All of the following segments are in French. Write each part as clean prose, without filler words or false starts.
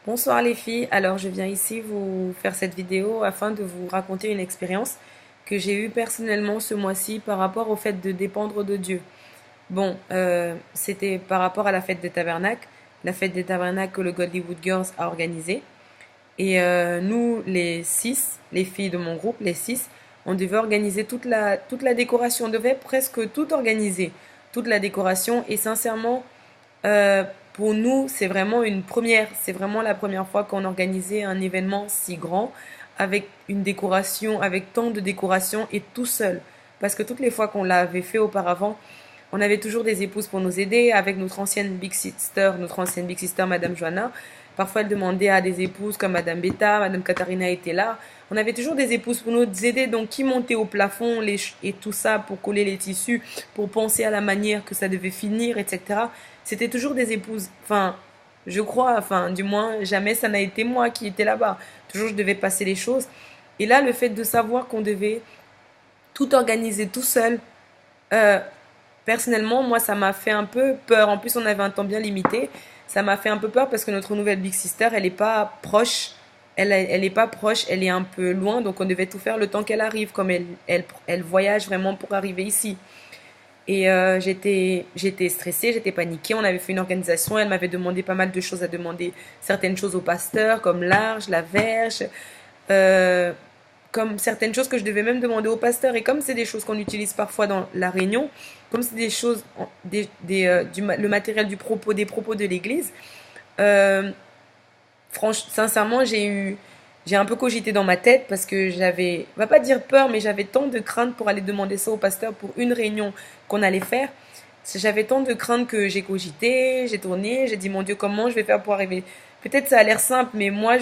Bonsoir les filles, alors je viens ici vous faire cette vidéo afin de vous raconter une expérience que j'ai eue personnellement ce mois-ci par rapport au fait de dépendre de Dieu. Bon, c'était par rapport à la fête des tabernacles que le Godlywood Girls a organisée. Et nous, les six, les filles de mon groupe, les six, on devait organiser toute la décoration, on devait presque tout organiser, toute la décoration. Et sincèrement, pour nous, c'est vraiment une première. C'est vraiment la première fois qu'on organisait un événement si grand, avec une décoration, avec tant de décoration et tout seul. Parce que toutes les fois qu'on l'avait fait auparavant, on avait toujours des épouses pour nous aider, avec notre ancienne Big Sister, Madame Joanna. Parfois, elle demandait à des épouses comme Madame Beta, Madame Katharina était là. On avait toujours des épouses pour nous aider, donc qui montait au plafond et tout ça pour coller les tissus, pour penser à la manière que ça devait finir, etc. C'était toujours des épouses. Enfin, je crois, enfin, du moins, jamais ça n'a été moi qui étais là-bas. Toujours, je devais passer les choses. Et là, le fait de savoir qu'on devait tout organiser tout seul, euh, personnellement, moi, ça m'a fait un peu peur. En plus, on avait un temps bien limité. Ça m'a fait un peu peur parce que notre nouvelle Big Sister, elle est pas proche. Elle est pas proche, elle est un peu loin, donc on devait tout faire le temps qu'elle arrive, comme elle voyage vraiment pour arriver ici. Et j'étais stressée, j'étais paniquée. On avait fait une organisation, elle m'avait demandé pas mal de choses à demander certaines choses au pasteur, comme l'arche, la verge, euh, comme certaines choses que je devais même demander au pasteur. Et comme c'est des choses qu'on utilise parfois dans la réunion, comme c'est des choses, le matériel des propos de l'église, euh, sincèrement, j'ai un peu cogité dans ma tête parce que j'avais, on va pas dire peur, mais j'avais tant de crainte pour aller demander ça au pasteur pour une réunion qu'on allait faire. J'avais tant de crainte que j'ai cogité, j'ai tourné, j'ai dit mon Dieu, comment je vais faire pour arriver? Peut-être ça a l'air simple, mais moi,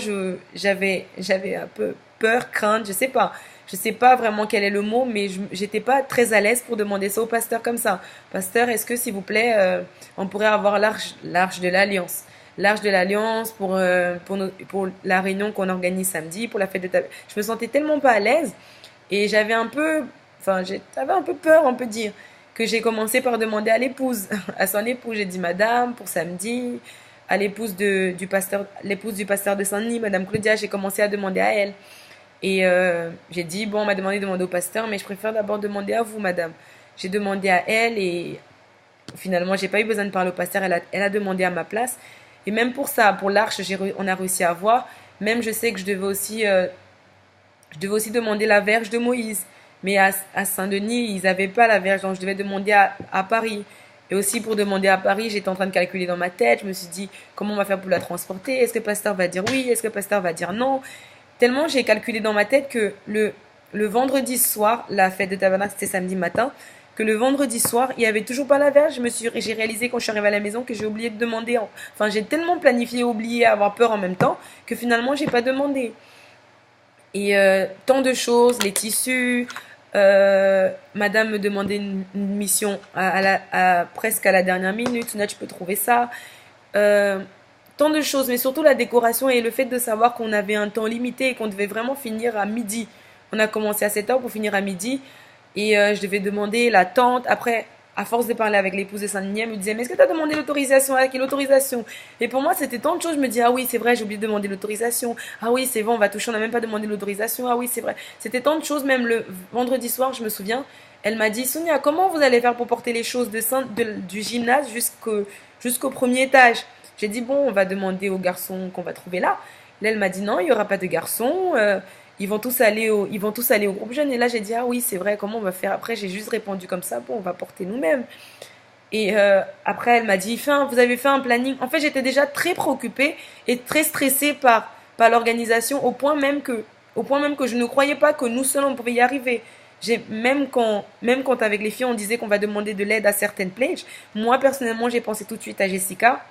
j'avais un peu peur, crainte, je sais pas vraiment quel est le mot, mais j'étais pas très à l'aise pour demander ça au pasteur comme ça. Pasteur, est-ce que s'il vous plaît, on pourrait avoir l'arche de l'alliance? L'arche de l'alliance pour la réunion qu'on organise samedi, pour la fête de ta... Je me sentais tellement pas à l'aise et j'avais un peu peur, on peut dire, que j'ai commencé par demander à l'épouse, à son épouse. J'ai dit madame pour samedi, à l'épouse du pasteur de Saint-Denis, madame Claudia, j'ai commencé à demander à elle. Et j'ai dit, bon, on m'a demandé de demander au pasteur, mais je préfère d'abord demander à vous, madame. J'ai demandé à elle et finalement, j'ai pas eu besoin de parler au pasteur, elle a demandé à ma place. Et même pour ça, pour l'arche, on a réussi à avoir. Même je sais que je devais aussi demander la verge de Moïse. Mais à Saint-Denis, ils n'avaient pas la verge, donc je devais demander à Paris. Et aussi pour demander à Paris, j'étais en train de calculer dans ma tête. Je me suis dit, comment on va faire pour la transporter? Est-ce que le pasteur va dire oui? Est-ce que le pasteur va dire non? Tellement j'ai calculé dans ma tête que le vendredi soir, la fête de tabernacle c'était samedi matin, que le vendredi soir, il n'y avait toujours pas la verge. J'ai réalisé quand je suis arrivée à la maison que j'ai oublié de demander. Enfin, j'ai tellement planifié, oublié, avoir peur en même temps, que finalement, j'ai pas demandé. Et tant de choses, les tissus. Madame me demandait une mission presque à la dernière minute. Là, tu peux trouver ça. Euh, Tant de choses, mais surtout la décoration et le fait de savoir qu'on avait un temps limité et qu'on devait vraiment finir à midi. On a commencé à 7 heures pour finir à midi et je devais demander la tente. Après, à force de parler avec l'épouse de Saint-Denis, elle me disait, mais est-ce que tu as demandé l'autorisation? À quelle autorisation? Et pour moi, c'était tant de choses. Je me dis, ah oui, c'est vrai, j'ai oublié de demander l'autorisation. Ah oui, c'est bon, on va toucher, on n'a même pas demandé l'autorisation. Ah oui, c'est vrai. C'était tant de choses, même le vendredi soir, je me souviens. Elle m'a dit, Sonia, comment vous allez faire pour porter les choses du gymnase jusqu'au premier étage? J'ai dit, bon, on va demander aux garçons qu'on va trouver là. Là, elle m'a dit, non, il n'y aura pas de garçons. Ils vont tous aller au groupe jeune. Et là, j'ai dit, ah oui, c'est vrai, comment on va faire? Après, j'ai juste répondu comme ça, bon, on va porter nous-mêmes. Et après, elle m'a dit, vous avez fait un planning. En fait, j'étais déjà très préoccupée et très stressée par l'organisation, au point même que je ne croyais pas que nous seuls, on pouvait y arriver. Même quand avec les filles, on disait qu'on va demander de l'aide à certaines plages, moi, personnellement, j'ai pensé tout de suite à Jessica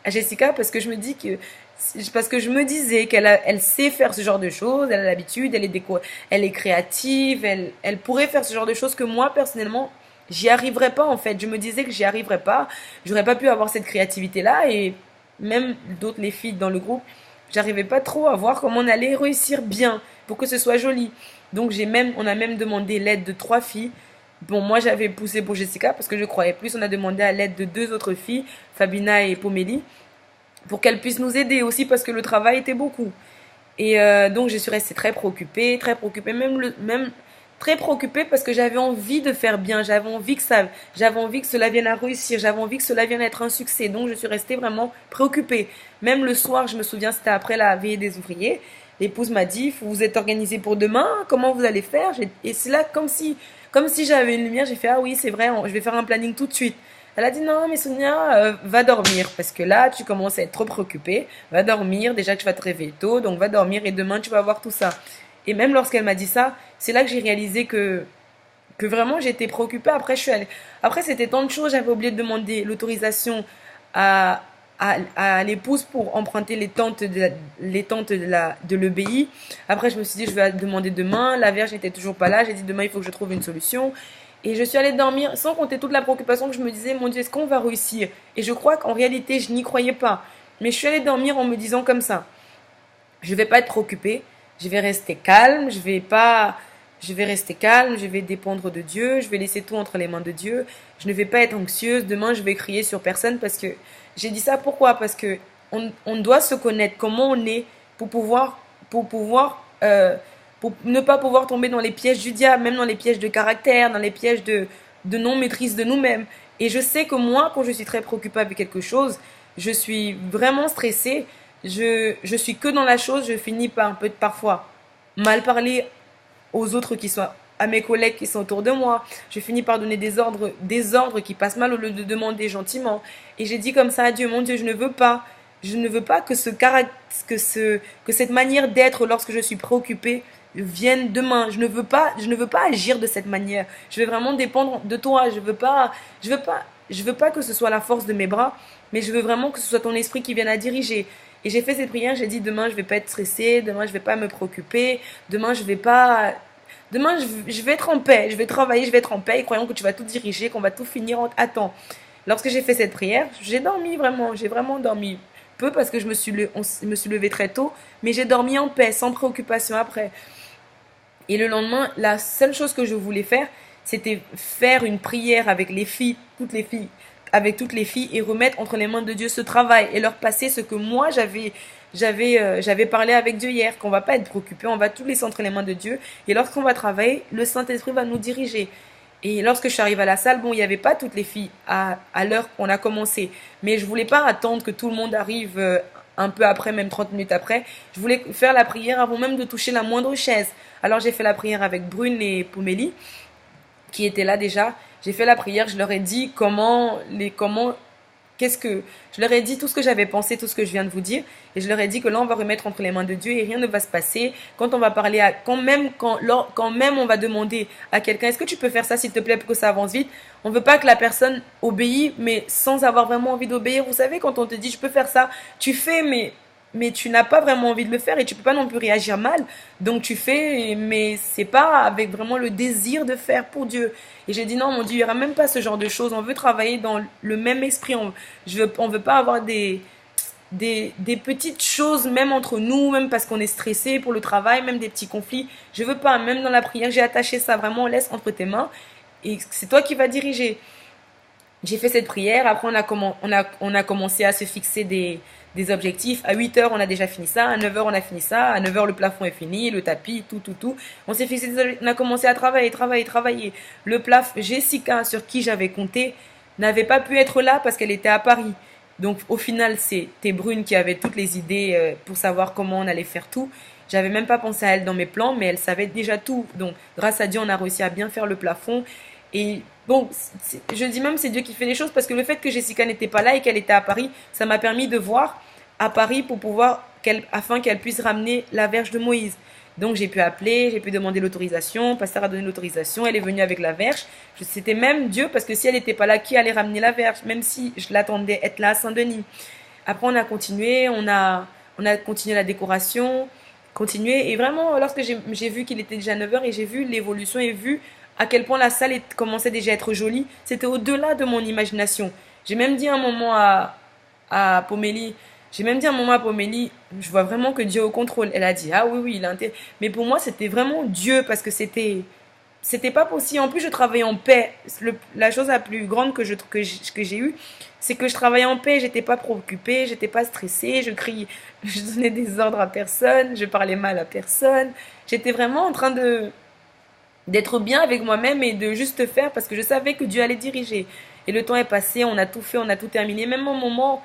parce que je me disais elle sait faire ce genre de choses, elle a l'habitude, elle est créative, elle pourrait faire ce genre de choses que moi personnellement j'y arriverais pas en fait. Je me disais que j'y arriverais pas, j'aurais pas pu avoir cette créativité là et même d'autres les filles dans le groupe, j'arrivais pas trop à voir comment on allait réussir bien pour que ce soit joli. Donc on a même demandé l'aide de 3 filles. Bon, moi j'avais poussé pour Jessica parce que je croyais plus. On a demandé à l'aide de 2 autres filles, Fabina et Pomélie. pour qu'elle puisse nous aider aussi parce que le travail était beaucoup. Et donc je suis restée très préoccupée, même très préoccupée parce que j'avais envie de faire bien, j'avais envie que cela vienne à réussir, j'avais envie que cela vienne à être un succès. Donc je suis restée vraiment préoccupée. Même le soir, je me souviens, c'était après la veillée des ouvriers. L'épouse m'a dit, vous êtes organisé pour demain, comment vous allez faire? Et c'est là comme si j'avais une lumière, j'ai fait, ah oui, c'est vrai, je vais faire un planning tout de suite. Elle a dit non, mais Sonia, va dormir parce que là, tu commences à être trop préoccupée. Va dormir, déjà que tu vas te réveiller tôt, donc va dormir et demain tu vas voir tout ça. Et même lorsqu'elle m'a dit ça, c'est là que j'ai réalisé que vraiment j'étais préoccupée. Après, Après, c'était tant de choses, j'avais oublié de demander l'autorisation à, à l'épouse pour emprunter les tentes de l'EBI. Après, je me suis dit, je vais demander demain. La Vierge n'était toujours pas là. J'ai dit, demain, il faut que je trouve une solution. Et je suis allée dormir sans compter toute la préoccupation que je me disais, mon Dieu, est-ce qu'on va réussir? Et je crois qu'en réalité, je n'y croyais pas. Mais je suis allée dormir en me disant comme ça, je vais pas être préoccupée, je vais rester calme, je vais rester calme, je vais dépendre de Dieu, je vais laisser tout entre les mains de Dieu, je ne vais pas être anxieuse, demain je vais crier sur personne parce que j'ai dit ça pourquoi? Parce que on doit se connaître comment on est pour pouvoir pour ne pas pouvoir tomber dans les pièges du diable, même dans les pièges de caractère, dans les pièges de non-maîtrise de nous-mêmes. Et je sais que moi, quand je suis très préoccupée avec quelque chose, je suis vraiment stressée, je suis que dans la chose, je finis par un peu parfois mal parler aux autres qui sont à mes collègues qui sont autour de moi. Je finis par donner des ordres qui passent mal au lieu de demander gentiment. Et j'ai dit comme ça à Dieu, mon Dieu, je ne veux pas que que cette manière d'être lorsque je suis préoccupée vienne demain. Je ne veux pas agir de cette manière. Je veux vraiment dépendre de toi. Je veux pas que ce soit la force de mes bras, mais je veux vraiment que ce soit ton esprit qui vienne à diriger. Et j'ai fait cette prière, j'ai dit demain je vais pas être stressée, demain je vais pas me préoccuper, demain je vais pas demain je vais être en paix, je vais travailler, je vais être en paix, et croyant que tu vas tout diriger, qu'on va tout finir à temps. Lorsque j'ai fait cette prière, j'ai dormi vraiment, j'ai vraiment dormi peu parce que je me suis levé très tôt, mais j'ai dormi en paix, sans préoccupation après. Et le lendemain, la seule chose que je voulais faire, c'était faire une prière avec les filles, avec toutes les filles, et remettre entre les mains de Dieu ce travail et leur passer ce que moi j'avais parlé avec Dieu hier, qu'on va pas être préoccupé, on va tout laisser entre les mains de Dieu, et lorsqu'on va travailler, le Saint-Esprit va nous diriger. Et lorsque je suis arrivée à la salle, bon, il n'y avait pas toutes les filles à l'heure qu'on a commencé. Mais je voulais pas attendre que tout le monde arrive un peu après, même 30 minutes après. Je voulais faire la prière avant même de toucher la moindre chaise. Alors j'ai fait la prière avec Brune et Pomélie, qui étaient là déjà. J'ai fait la prière, je leur ai dit qu'est-ce que, je leur ai dit tout ce que j'avais pensé, tout ce que je viens de vous dire, et je leur ai dit que là on va remettre entre les mains de Dieu et rien ne va se passer. Quand on va parler quand même on va demander à quelqu'un, est-ce que tu peux faire ça s'il te plaît pour que ça avance vite? On veut pas que la personne obéisse, mais sans avoir vraiment envie d'obéir. Vous savez, quand on te dit je peux faire ça, tu fais, mais tu n'as pas vraiment envie de le faire et tu peux pas non plus réagir mal. Donc tu fais, mais c'est pas avec vraiment le désir de faire pour Dieu. Et j'ai dit non, mon Dieu, il y aura même pas ce genre de choses. On veut travailler dans le même esprit. On veut pas avoir des petites choses, même entre nous, même parce qu'on est stressé pour le travail, même des petits conflits. Je veux pas, même dans la prière, j'ai attaché ça vraiment, laisse entre tes mains et c'est toi qui vas diriger. J'ai fait cette prière, après on a commencé à se fixer des objectifs. À 8 heures, on a déjà fini ça, à 9 heures, on a fini ça, à 9 heures, le plafond est fini, le tapis, tout. On s'est fixé on a commencé à travailler. Le plafond, Jessica, sur qui j'avais compté, n'avait pas pu être là parce qu'elle était à Paris. Donc au final, c'était Brune qui avait toutes les idées pour savoir comment on allait faire tout. J'avais même pas pensé à elle dans mes plans, mais elle savait déjà tout. Donc grâce à Dieu, on a réussi à bien faire le plafond. Et bon, je dis même c'est Dieu qui fait les choses parce que le fait que Jessica n'était pas là et qu'elle était à Paris, ça m'a permis de voir à Paris afin qu'elle puisse ramener la verge de Moïse. Donc j'ai pu appeler, j'ai pu demander l'autorisation, pasteur a donné l'autorisation, elle est venue avec la verge. C'était même Dieu parce que si elle n'était pas là, qui allait ramener la verge, même si je l'attendais être là à Saint-Denis. Après on a continué, on a continué la décoration, continué et vraiment lorsque j'ai vu qu'il était déjà 9 heures et j'ai vu l'évolution et vu à quel point la salle commençait déjà à être jolie, c'était au-delà de mon imagination. J'ai même dit un moment à Pomélie, je vois vraiment que Dieu est au contrôle. Elle a dit, ah oui, il a intérêt. Mais pour moi, c'était vraiment Dieu parce que c'était c'était pas possible. En plus, je travaillais en paix. La chose la plus grande que j'ai eue, c'est que je travaillais en paix. J'étais pas préoccupée, j'étais pas stressée. Je criais, je donnais des ordres à personne, je parlais mal à personne. J'étais vraiment en train d'être bien avec moi-même et de juste faire parce que je savais que Dieu allait diriger. Et le temps est passé, on a tout fait, on a tout terminé. Même au moment,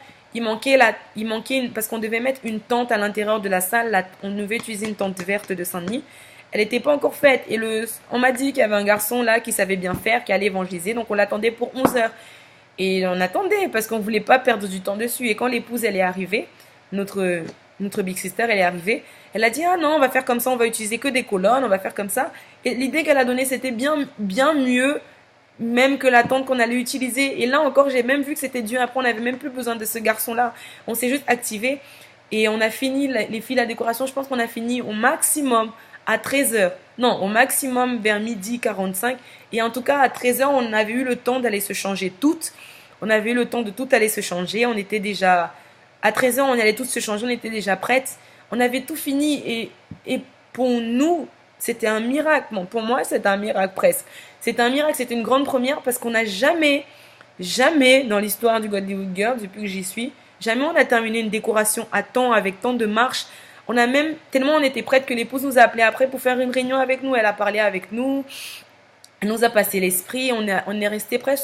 parce qu'on devait mettre une tente à l'intérieur de la salle. On devait utiliser une tente verte de Saint-Denis. Elle n'était pas encore faite. Et on m'a dit qu'il y avait un garçon là qui savait bien faire, qui allait évangéliser. Donc on l'attendait pour 11 heures. Et on attendait parce qu'on ne voulait pas perdre du temps dessus. Et quand l'épouse, elle est arrivée, notre big sister, elle est arrivée, elle a dit, ah non, on va faire comme ça, on va utiliser que des colonnes, on va faire comme ça. Et l'idée qu'elle a donnée, c'était bien, bien mieux même que la tente qu'on allait utiliser. Et là encore, j'ai même vu que c'était Dieu. Après, on n'avait même plus besoin de ce garçon-là. On s'est juste activé et on a fini, les filles, la décoration, je pense qu'on a fini au maximum à 13 heures. Non, au maximum vers 12h45. Et en tout cas, à 13 heures, on avait eu le temps d'aller se changer toutes. On avait eu le temps de tout aller se changer. On était déjà, à 13 heures, on allait toutes se changer. On était déjà prêtes. On avait tout fini. Et pour nous, c'était un miracle. Bon, pour moi, c'était un miracle presque. C'était un miracle, c'était une grande première parce qu'on n'a jamais, jamais dans l'histoire du Godlywood Girl, depuis que j'y suis, jamais on a terminé une décoration à temps avec tant de marches. On a même, tellement on était prête que l'épouse nous a appelé après pour faire une réunion avec nous. Elle a parlé avec nous, elle nous a passé l'esprit. On est resté près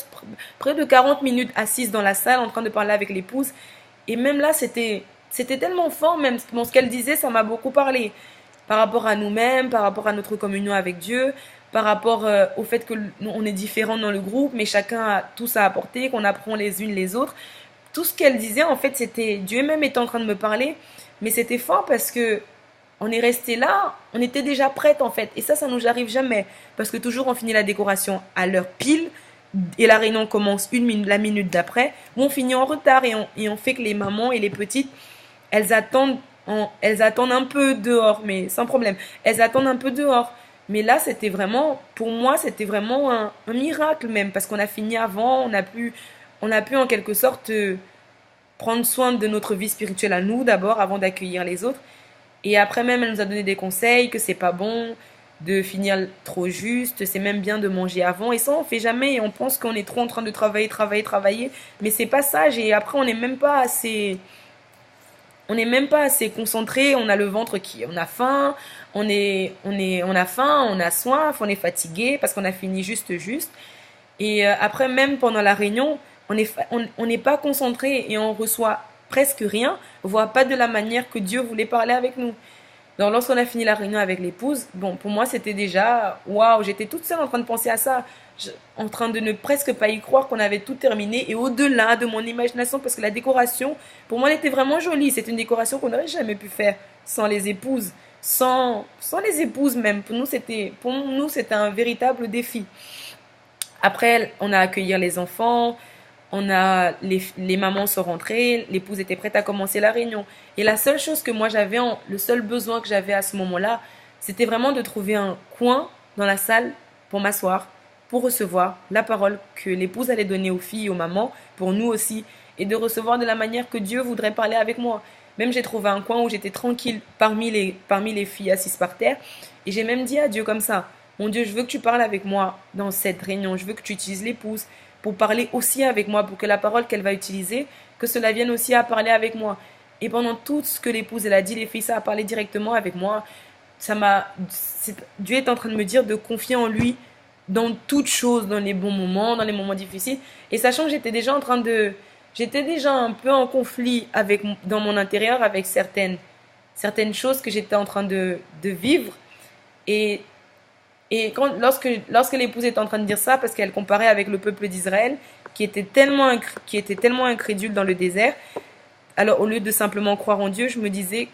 de 40 minutes assises dans la salle en train de parler avec l'épouse. Et même là, c'était tellement fort, même bon, ce qu'elle disait, ça m'a beaucoup parlé. Par rapport à nous-mêmes, par rapport à notre communion avec Dieu, par rapport au fait que on est différents dans le groupe, mais chacun a tout ça à apporter, qu'on apprend les unes les autres. Tout ce qu'elle disait, en fait, c'était Dieu même était en train de me parler, mais c'était fort parce que on est resté là, on était déjà prête en fait, et ça nous arrive jamais, parce que toujours on finit la décoration à l'heure pile, et la réunion commence la minute d'après, ou on finit en retard et on fait que les mamans et les petites, elles attendent, elles attendent un peu dehors, mais sans problème, elles attendent un peu dehors. Mais là, c'était vraiment, pour moi, c'était vraiment un miracle même, parce qu'on a fini avant, on a pu en quelque sorte prendre soin de notre vie spirituelle à nous d'abord, avant d'accueillir les autres. Et après même, elle nous a donné des conseils, que c'est pas bon de finir trop juste, c'est même bien de manger avant. Et ça, on fait jamais, et on pense qu'on est trop en train de travailler. Mais c'est pas sage, et après, on n'est même pas assez concentré, on a le ventre on a faim, on a faim, on a soif, on est fatigué parce qu'on a fini juste. Et après, même pendant la réunion, on n'est pas concentré et on reçoit presque rien, voire pas de la manière que Dieu voulait parler avec nous. Donc, lorsqu'on a fini la réunion avec l'épouse, bon, pour moi, c'était déjà, waouh, j'étais toute seule en train de penser à ça, en train de ne presque pas y croire qu'on avait tout terminé et au-delà de mon imagination, parce que la décoration, pour moi, elle était vraiment jolie. C'est une décoration qu'on n'aurait jamais pu faire sans les épouses, sans les épouses même. Pour nous, c'était un véritable défi. Après, on a accueilli les enfants, les mamans sont rentrées, l'épouse était prête à commencer la réunion. Et la seule chose que moi j'avais, le seul besoin que j'avais à ce moment-là, c'était vraiment de trouver un coin dans la salle pour m'asseoir, pour recevoir la parole que l'épouse allait donner aux filles, aux mamans, pour nous aussi, et de recevoir de la manière que Dieu voudrait parler avec moi. Même j'ai trouvé un coin où j'étais tranquille parmi les filles assises par terre, et j'ai même dit à Dieu comme ça, mon Dieu, je veux que tu parles avec moi dans cette réunion, je veux que tu utilises l'épouse pour parler aussi avec moi, pour que la parole qu'elle va utiliser, que cela vienne aussi à parler avec moi. Et pendant tout ce que l'épouse elle a dit, les filles, ça a parlé directement avec moi. Dieu est en train de me dire de confier en lui dans toutes choses, dans les bons moments, dans les moments difficiles. Et sachant que j'étais déjà un peu en conflit dans mon intérieur avec certaines choses que j'étais en train de vivre. Et lorsque l'épouse était en train de dire ça, parce qu'elle comparait avec le peuple d'Israël, qui était tellement incrédule dans le désert, alors au lieu de simplement croire en Dieu, je me disais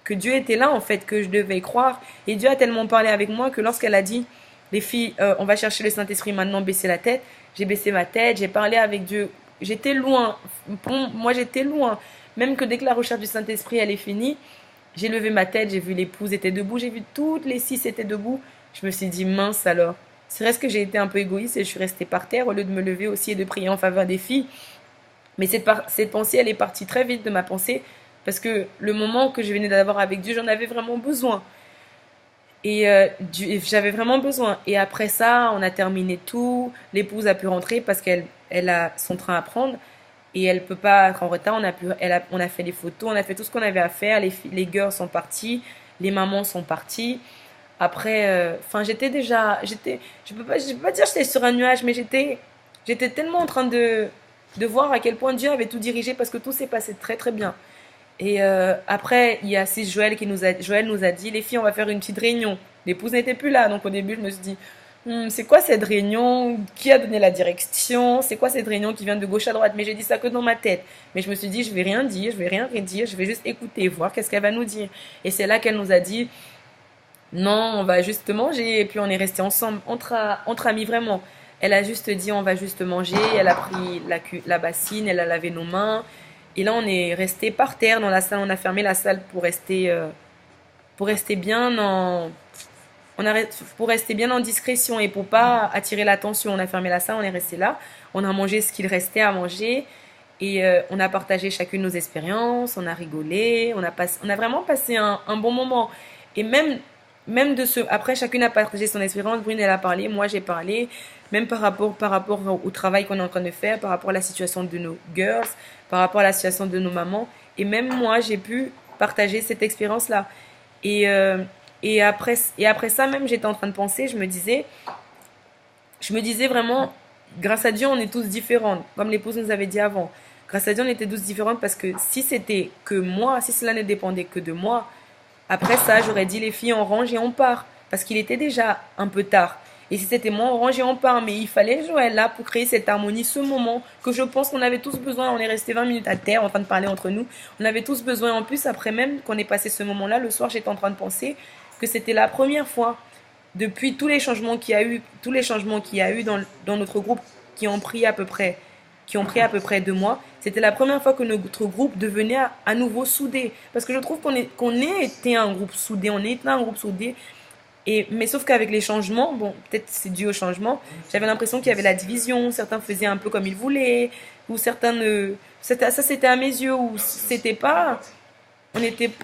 que Dieu était là en fait, que je devais croire. Et Dieu a tellement parlé avec moi que lorsqu'elle a dit, les filles, on va chercher le Saint-Esprit maintenant, baissez la tête, j'ai baissé ma tête, j'ai parlé avec Dieu. J'étais loin, moi j'étais loin. Même que dès que la recherche du Saint-Esprit elle est finie, j'ai levé ma tête, j'ai vu l'épouse était debout, j'ai vu toutes les 6 étaient debout. Je me suis dit, mince alors. C'est vrai que j'ai été un peu égoïste et je suis restée par terre au lieu de me lever aussi et de prier en faveur des filles. Mais cette pensée, elle est partie très vite de ma pensée parce que le moment que je venais d'avoir avec Dieu, j'en avais vraiment besoin. Et j'avais vraiment besoin. Et après ça, on a terminé tout. L'épouse a pu rentrer parce qu'elle a son train à prendre et elle peut pas être en retard. On a fait les photos, on a fait tout ce qu'on avait à faire. Les girls sont partis, les mamans sont parties. Après, enfin, je peux pas dire que j'étais sur un nuage, mais j'étais tellement en train de voir à quel point Dieu avait tout dirigé parce que tout s'est passé très très bien. Et après, il y a Sis Joël nous a dit, les filles, on va faire une petite réunion. L'épouse n'était plus là, donc au début, je me suis dit, c'est quoi cette réunion? Qui a donné la direction? C'est quoi cette réunion qui vient de gauche à droite? Mais j'ai dit ça que dans ma tête. Mais je me suis dit, je vais rien dire, je vais rien redire, je vais juste écouter, voir qu'est-ce qu'elle va nous dire. Et c'est là qu'elle nous a dit, non, on va juste manger. Et puis on est resté ensemble, entre amis vraiment. Elle a juste dit, on va juste manger. Elle a pris la bassine, elle a lavé nos mains. Et là, on est resté par terre dans la salle. On a fermé la salle pour rester bien pour rester bien en discrétion et pour pas attirer l'attention. On a fermé la salle, on est resté là. On a mangé ce qu'il restait à manger. Et on a partagé chacune nos expériences, on a rigolé, on a vraiment passé un bon moment. Et même après chacune a partagé son expérience, Brune elle a parlé, moi j'ai parlé, même par rapport au travail qu'on est en train de faire, par rapport à la situation de nos girls, par rapport à la situation de nos mamans. Et même moi j'ai pu partager cette expérience-là. Et, euh, et après ça même j'étais en train de penser, je me disais vraiment, grâce à Dieu, on est tous différents, comme l'épouse nous avait dit avant. Grâce à Dieu, on était tous différents parce que si c'était que moi, si cela ne dépendait que de moi, après ça, j'aurais dit les filles, on range et on part. Parce qu'il était déjà un peu tard. Et si c'était moi, on range et on part. Mais il fallait Joël là pour créer cette harmonie, ce moment que je pense qu'on avait tous besoin. On est resté 20 minutes à terre en train de parler entre nous. On avait tous besoin. En plus, après même qu'on ait passé ce moment-là, le soir, j'étais en train de penser que c'était la première fois depuis tous les changements qu'il y a eu dans notre groupe qui ont pris à peu près 2 mois, c'était la première fois que notre groupe devenait à nouveau soudé. Parce que je trouve qu'on ait été un groupe soudé, on est un groupe soudé. Mais sauf qu'avec les changements, bon, peut-être c'est dû au changement, j'avais l'impression qu'il y avait la division, certains faisaient un peu comme ils voulaient, ou certains ne. Ça, c'était à mes yeux, ou c'était pas. On était